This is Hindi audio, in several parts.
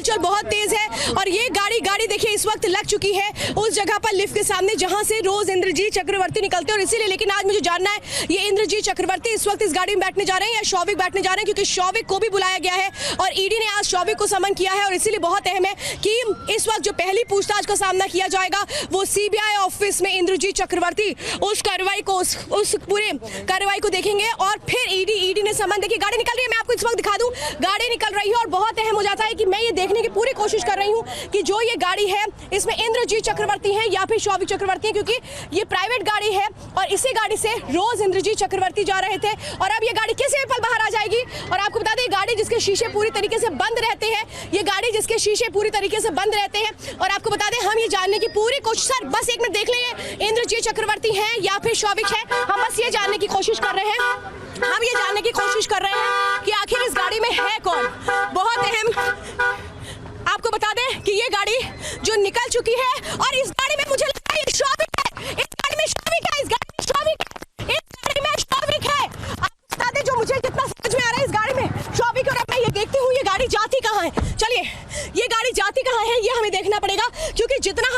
हलचल बहुत तेज है और ये गाड़ी देखिए इस वक्त लग चुकी है उस जगह पर लिफ्ट के सामने जहां से रोज इंद्रजीत चक्रवर्ती निकलते हैं और इसीलिए लेकिन आज मुझे जानना है ये इंद्रजीत चक्रवर्ती इस वक्त इस गाड़ी में बैठने जा रहे हैं या शौविक बैठने जा रहे हैं, क्योंकि शौविक को भी बुलाया गया है और ईडी ने आज शौविक को समन किया है और इसीलिए बहुत अहम है कि इस वक्त जो पहली पूछताछ का सामना किया जाएगा वो सीबीआई ऑफिस में इंद्रजीत चक्रवर्ती उस कार्रवाई को उस पूरे कार्रवाई को देखेंगे और फिर ईडी ने समन देखिए गाड़ी निकल रही है, मैं आपको इस वक्त दिखा दूं गाड़ी निकल रही है और बहुत अहम हो जाता है कि मैं ये देखने की पूरी कोशिश कर रही हूँ कि जो ये गाड़ी है इसमें इंद्रजीत चक्रवर्ती है या फिर शौविक चक्रवर्ती है, क्योंकि ये प्राइवेट गाड़ी है और इसी गाड़ी से रोज इंद्रजीत चक्रवर्ती जा रहे थे और अब ये गाड़ी किसी पल बाहर आ जाएगी। और आपको बता दें गाड़ी जिसके शीशे पूरी तरीके से बंद रहते हैं, ये गाड़ी जिसके शीशे पूरी तरीके से बंद रहते हैं और आपको बता दें हम ये जानने की पूरी कोशिश, सर बस एक मिनट देख लें इंद्रजीत चक्रवर्ती है या फिर शौविक है, हम बस ये जानने की कोशिश कर रहे हैं, हम ये जानने की कोशिश कर रहे हैं कि आखिर इस गाड़ी में है कौन। बहुत अहम आपको बता दें कि ये गाड़ी जो निकल चुकी है और इस गाड़ी में मुझे लगता है शौविक है, इस गाड़ी में शौविक है, इस गाड़ी में शौविक है, इस गाड़ी में शौविक है। आपको बता दें जो मुझे जितना समझ में आ रहा है इस गाड़ी में शौविक और अब मैं ये देखती हूँ ये गाड़ी जाती कहाँ है। चलिए ये गाड़ी जाती कहाँ है ये हमें देखना पड़ेगा, क्योंकि जितना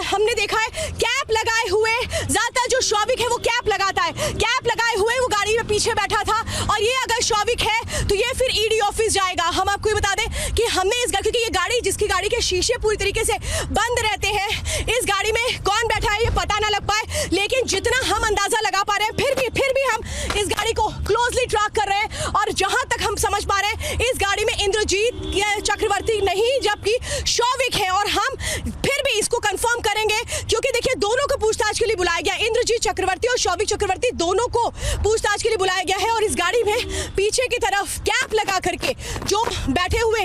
हमने देखा है कैप लगाए हुए ज्यादातर जो शौविक है वो कैप लगाता है, कैप लगाए हुए वो गाड़ी में पीछे बैठा था और ये अगर शौविक है तो ये फिर ईडी ऑफिस जाएगा। हम आपको ये बता दें कि हमने इस क्योंकि ये गाड़ी जिसकी गाड़ी के शीशे पूरी तरीके से बंद रहते हैं, इस गाड़ी में कौन बैठा है ये पता ना लग पाए, लेकिन जितना हम अंदाजा लगा पा रहे हैं फिर भी हम इस गाड़ी को क्लोजली ट्रैक कर रहे हैं और जहां तक हम समझ पा रहे हैं इस गाड़ी में इंद्रजीत चक्रवर्ती नहीं जबकि शौविक है और हम फिर भी इसको कंफर्म करेंगे क्योंकि देखिए दोनों को पूछताछ के लिए बुलाया गया, इंद्रजीत चक्रवर्ती और शौविक चक्रवर्ती दोनों को पूछताछ के लिए बुलाया गया है और इस गाड़ी में पीछे की तरफ कैप लगा करके जो बैठे हुए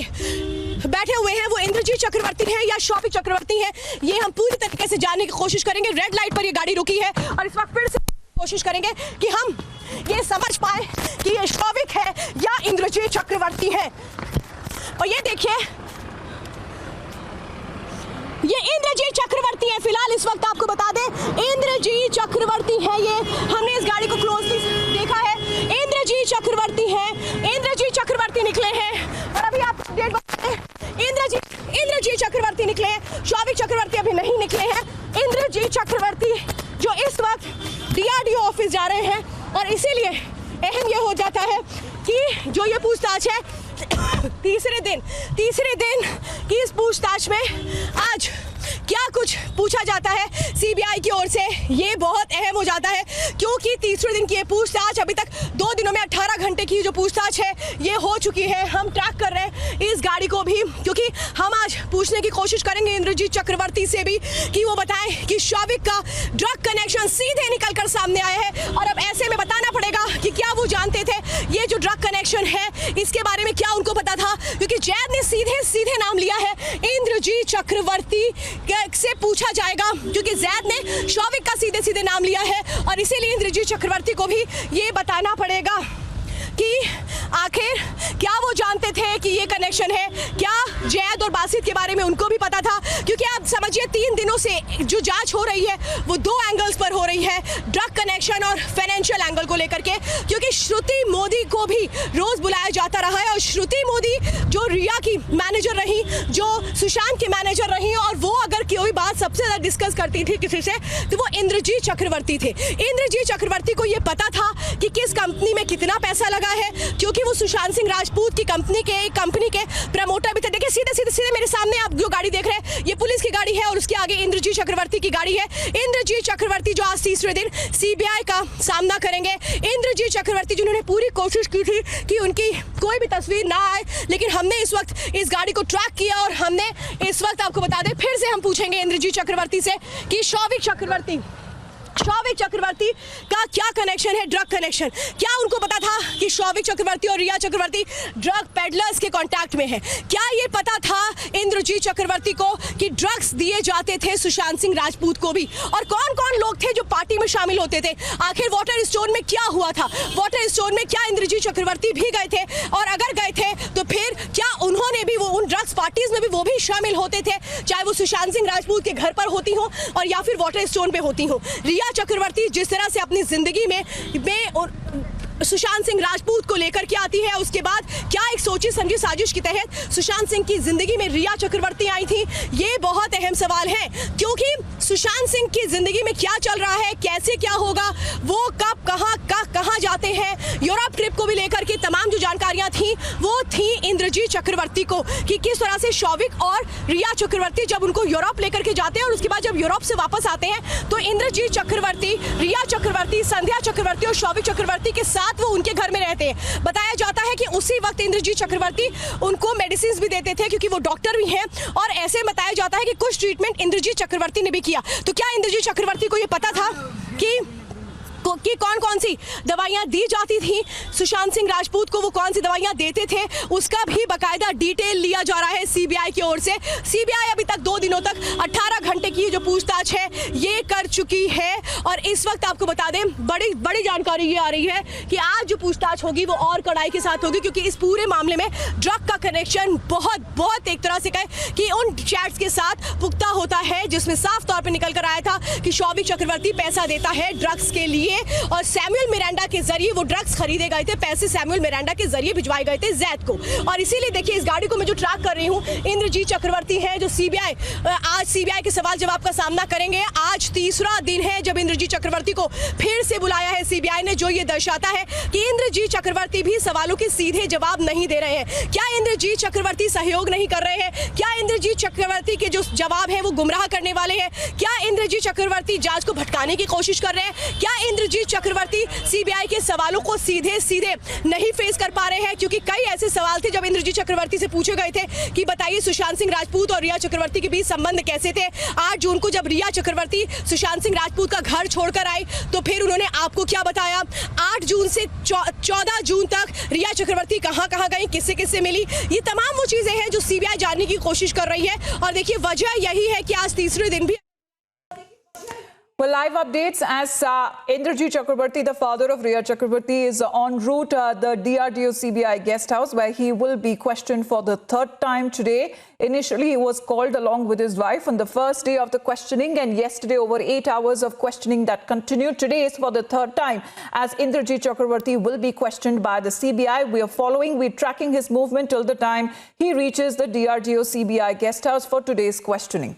हैं वो इंद्रजीत चक्रवर्ती है या शौविक चक्रवर्ती है, ये हम पूरी तरीके से जानने की कोशिश करेंगे। रेड लाइट पर ये गाड़ी रुकी है और इस वक्त फिर से कोशिश करेंगे कि हम ये समझ पाए कि ये शौविक है या इंद्रजीत चक्रवर्ती है। और ये देखिए ये इंद्रजीत चक्रवर्ती है, फिलहाल इस वक्त आपको बता दें इंद्रजीत चक्रवर्ती है, ये हमने इस गाड़ी को क्लोजली देखा है, इंद्रजीत चक्रवर्ती है, इंद्रजीत चक्रवर्ती निकले हैं और अभी आप अपडेट बताते हैं इंद्रजीत चक्रवर्ती निकले हैं, शौविक चक्रवर्ती अभी नहीं निकले हैं। इंद्रजीत चक्रवर्ती जो इस वक्त डीआरडीओ ऑफिस जा रहे हैं और इसीलिए अहम यह हो जाता है कि जो ये पूछताछ है तीसरे दिन की इस पूछताछ में आज क्या कुछ पूछा जाता है सीबीआई की ओर से, ये बहुत अहम हो जाता है क्योंकि तीसरे दिन की ये पूछताछ अभी तक 2 दिनों में 18 घंटे की जो पूछताछ है ये हो चुकी है। हम ट्रैक कर रहे हैं इस गाड़ी को भी क्योंकि हम आज पूछने की कोशिश करेंगे इंद्रजीत चक्रवर्ती से भी कि वो बताएं कि शौविक का ड्रग कनेक्शन सीधे निकल कर सामने आया है और अब ऐसे में बताना पड़ेगा कि क्या वो जानते थे ये जो ड्रग कनेक्शन है इसके बारे में क्या उनको पता था, क्योंकि जैद ने सीधे नाम लिया है इंद्रजीत चक्रवर्ती से पूछा जाएगा क्योंकि जैद ने शौविक का सीधे नाम लिया है और इसीलिए इंद्रजीत चक्रवर्ती को भी ये बताना पड़ेगा कि आखिर क्या वो जानते थे कि ये कनेक्शन है, क्या जैद और बासित के बारे में उनको भी पता था, क्योंकि आप समझिए 3 दिनों से जो जांच हो रही है वो 2 एंगल्स पर हो रही है, ड्रग कनेक्शन और फाइनेंशियल एंगल को लेकर के, क्योंकि श्रुति मोदी को भी रोज बुलाया जाता रहा है और श्रुति मोदी जो रिया की मैनेजर रही, जो सुशांत की मैनेजर रही और वो अगर कोई बात सबसे ज्यादा डिस्कस करती थी किसी से तो वो इंद्रजीत चक्रवर्ती थे। इंद्रजीत चक्रवर्ती को ये पता था कि किस कंपनी में कितना पैसा लगा है, क्योंकि वो सुशांत सिंह राजपूत की कंपनी के प्रमोटर भी थे। देखिए सीधे मेरे सामने आप जो गाड़ी देख रहे हैं ये पुलिस की गाड़ी है और उसके आगे इंद्रजीत चक्रवर्ती की गाड़ी है। इंद्रजीत चक्रवर्ती जो आज तीसरे दिन सीबीआई का सामना करेंगे, इंद्रजीत चक्रवर्ती जिन्होंने पूरी कोशिश की थी कि उनकी कोई भी तस्वीर ना आए, लेकिन हमने इस वक्त इस गाड़ी को ट्रैक किया और हमने इस वक्त आपको बता दें फिर से हम पूछेंगे इंद्रजीत चक्रवर्ती से कि शौविक चक्रवर्ती का क्या कनेक्शन है, ड्रग कनेक्शन, क्या उनको पता था कि शौविक चक्रवर्ती और रिया चक्रवर्ती ड्रग पेडलर्स के कांटेक्ट में है, क्या ये पता था इंद्रजीत चक्रवर्ती को कि ड्रग्स दिए जाते थे सुशांत सिंह राजपूत को भी, और कौन कौन लोग थे जो पार्टी में शामिल होते थे, आखिर वाटर स्टोन में क्या हुआ था, वाटर स्टोन में क्या इंद्रजीत चक्रवर्ती भी गए थे और अगर गए थे तो फिर क्या उन्होंने भी वो उन ड्रग्स पार्टीज में भी वो भी शामिल होते थे, चाहे वो सुशांत सिंह राजपूत के घर पर होती हो और या फिर वाटर स्टोन पे होती हो। रिया चक्रवर्ती जिस तरह से अपनी जिंदगी में सुशांत सिंह राजपूत को लेकर के आती है। उसके बाद क्या एक सोची समझी साजिश के तहत सुशांत सिंह की जिंदगी में रिया चक्रवर्ती आई थी, ये बहुत अहम सवाल है, क्योंकि सुशांत सिंह की जिंदगी में क्या चल रहा है, कैसे क्या होगा, वो कब कहां जाते हैं, यूरोप ट्रिप को भी लेकर के तमाम जो जानकारियां थी वो थी इंद्रजीत चक्रवर्ती को, कि किस तरह से शौविक और रिया चक्रवर्ती जब उनको यूरोप लेकर के जाते हैं और उसके बाद जब यूरोप से वापस आते हैं तो इंद्रजीत चक्रवर्ती, रिया चक्रवर्ती, संध्या चक्रवर्ती और शौविक चक्रवर्ती के साथ वो उनके घर में रहते हैं। बताया जाता है कि उसी वक्त इंद्रजीत चक्रवर्ती उनको मेडिसिन भी देते थे, क्योंकि वो डॉक्टर भी हैं, और ऐसे बताया जाता है कि कुछ ट्रीटमेंट इंद्रजीत चक्रवर्ती ने भी किया। तो क्या इंद्रजीत चक्रवर्ती को ये पता था कि कौन कौन सी दवाइयां दी जाती थी सुशांत सिंह राजपूत को, वो कौन सी दवाइयां देते थे, उसका भी बकायदा डिटेल लिया जा रहा है सीबीआई की ओर से। सीबीआई अभी तक 2 दिनों तक 18 घंटे की जो पूछताछ है ये कर चुकी है, और इस वक्त आपको बता दें बड़ी जानकारी ये आ रही है कि आज जो पूछताछ होगी वो और कड़ाई के साथ होगी, क्योंकि इस पूरे मामले में ड्रग का कनेक्शन बहुत एक तरह से कहे कि उन चैट्स के साथ पुख्ता होता है, जिसमें साफ तौर पर निकल कर आया था कि शौविक चक्रवर्ती पैसा देता है ड्रग्स के लिए, और सैमुअल मिरांडा के जरिए वो ड्रग्स खरीदे गए थे, पैसे सैमुअल मिरांडा के जरिए भिजवाए गए थे जैद को। और इसीलिए देखिए इस गाड़ी को मैं जो ट्रैक कर रही हूँ, इंद्रजीत चक्रवर्ती है जो आज सीबीआई के सवाल जवाब का सामना करेंगे। आज तीसरा दिन है जब इंद्रजीत चक्रवर्ती को फिर से बुलाया है सीबीआई ने, जो ये दर्शाता है कि इंद्रजीत चक्रवर्ती भी सवालों के सीधे जवाब नहीं दे रहे हैं। क्या इंद्रजीत चक्रवर्ती सहयोग नहीं कर रहे हैं? क्या इंद्रजीत चक्रवर्ती के जो जवाब है वो गुमराह करने वाले हैं? क्या इंद्रजीत चक्रवर्ती जांच को भटकाने की कोशिश कर रहे हैं? क्या इंद्रजीत चक्रवर्ती सीबीआई के सवालों को सीधे नहीं फेस कर पा रहे हैं? क्योंकि कई ऐसे सवाल थे जब इंद्रजीत चक्रवर्ती से पूछे गए थे कि बताइए सुशांत सिंह राजपूत और रिया चक्रवर्ती के बीच संबंध कैसे थे। 8 जून को जब रिया चक्रवर्ती सुशांत सिंह राजपूत का घर छोड़कर आई तो फिर उन्होंने आपको क्या बताया? 8 जून से 14 जून तक रिया चक्रवर्ती कहां गई, किससे मिली, ये तमाम वो चीजें हैं जो सीबीआई जानने की कोशिश कर रही है। और देखिए वजह यही है कि आज तीसरे दिन भी Well, live updates as Indrajit Chakrabarti, the father of Riya Chakrabarti, is en route the DRDO CBI guest house where he will be questioned for the 3rd time today. Initially, he was called along with his wife on the first day of the questioning, and yesterday over 8 hours of questioning that continued. Today is for the 3rd time as Indrajit Chakrabarti will be questioned by the CBI. We're tracking his movement till the time he reaches the DRDO CBI guest house for today's questioning.